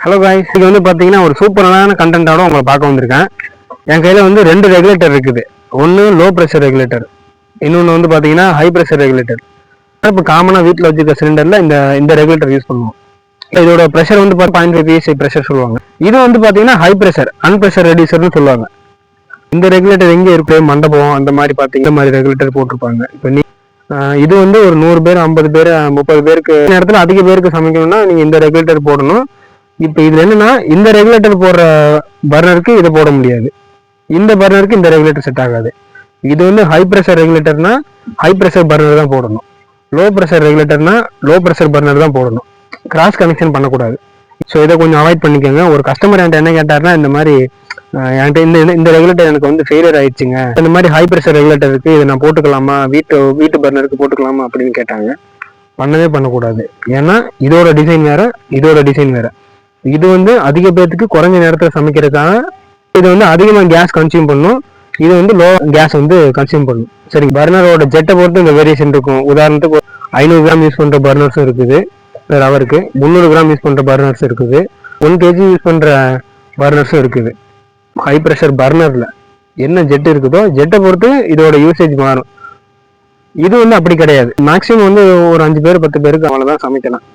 Hello guys, இது வந்து பார்த்தீங்கன்னா ஒரு சூப்பரான கண்டென்ட்டோட உங்களை பார்க்க வந்திருக்கேன். என் கையில் வந்து 2 ரெகுலேட்டர் இருக்குது. ஒன்று லோ ப்ரெஷர் ரெகுலேட்டர், இன்னொன்று வந்து பார்த்தீங்கன்னா ஹை ப்ரெஷர் ரெகுலேட்டர். இப்போ காமனாக வீட்டில் வச்சுருக்க சிலிண்டரில் இந்த இந்த ரெகுலேட்டர் யூஸ் பண்ணுவோம். இதோட ப்ரெஷர் வந்து 0.5 PSI ப்ரெஷர் சொல்லுவாங்க. இது வந்து பார்த்தீங்கன்னா ஹை ப்ரெஷர் அன்ப்ரெஷர் ரெடியூசர்னு சொல்லுவாங்க. இந்த ரெகுலேட்டர் எங்கே இருக்கு? மண்டபம் அந்த மாதிரி பார்த்தீங்கன்னா இந்த மாதிரி ரெகுலேட்டர் போட்டிருப்பாங்க. இப்போ இது வந்து ஒரு 100 பேர் 50 பேர் 30 பேருக்கு நேரத்தில் அதிக பேருக்கு சமைக்கணும்னா நீங்கள் இந்த ரெகுலேட்டர் போடணும். இப்போ இதுல என்னன்னா, இந்த ரெகுலேட்டர் போடுற பர்னருக்கு இதை போட முடியாது, இந்த பர்னருக்கு இந்த ரெகுலேட்டர் செட் ஆகாது. இது வந்து ஹை ப்ரெஷர் ரெகுலேட்டர்னா ஹை ப்ரெஷர் பர்னர் தான் போடணும், லோ ப்ரெஷர் ரெகுலேட்டர்னா லோ ப்ரெஷர் பர்னர் தான் போடணும். கிராஸ் கனெக்ஷன் பண்ணக்கூடாது. ஸோ இதை கொஞ்சம் அவாய்ட் பண்ணிக்கோங்க. ஒரு கஸ்டமர் என்கிட்ட என்ன கேட்டார்னா, இந்த மாதிரி என்கிட்ட இந்த ரெகுலேட்டர் எனக்கு வந்து ஃபெயிலியர் ஆயிடுச்சுங்க, இந்த மாதிரி ஹை ப்ரெஷர் ரெகுலேட்டர் இருக்கு, இதை நான் போட்டுக்கலாமா, வீட்டு பர்னருக்கு போட்டுக்கலாமா அப்படின்னு கேட்டாங்க. பண்ணவே பண்ணக்கூடாது. ஏன்னா இதோட டிசைன் வேற, இதோட டிசைன் வேற. இது வந்து அதிக பேருக்கு குறைஞ்ச நேரத்தில் சமைக்கிறதுக்காக இது வந்து அதிகமாக கேஸ் கன்சியூம் பண்ணும், இது வந்து லோ கேஸ் வந்து கன்சியூம் பண்ணும். சரி, பர்னரோட ஜெட்டை பொறுத்து இந்த வேரியேஷன் இருக்கும். உதாரணத்துக்கு 500 கிராம் யூஸ் பண்ணுற பர்னர்ஸும் இருக்குது ஒரு ஹவருக்கு, 300 கிராம் யூஸ் பண்ணுற பர்னர்ஸ் இருக்குது, 1 kg யூஸ் பண்ணுற பர்னர்ஸும் இருக்குது. ஹை ப்ரெஷர் பர்னரில் என்ன ஜெட் இருக்குதோ ஜெட்டை பொறுத்து இதோட யூசேஜ் மாறும். இது வந்து அப்படி கிடையாது. மேக்ஸிமம் வந்து ஒரு 5 பேர் 10 பேருக்கு அவ்வளோதான் சமைக்கலாம்.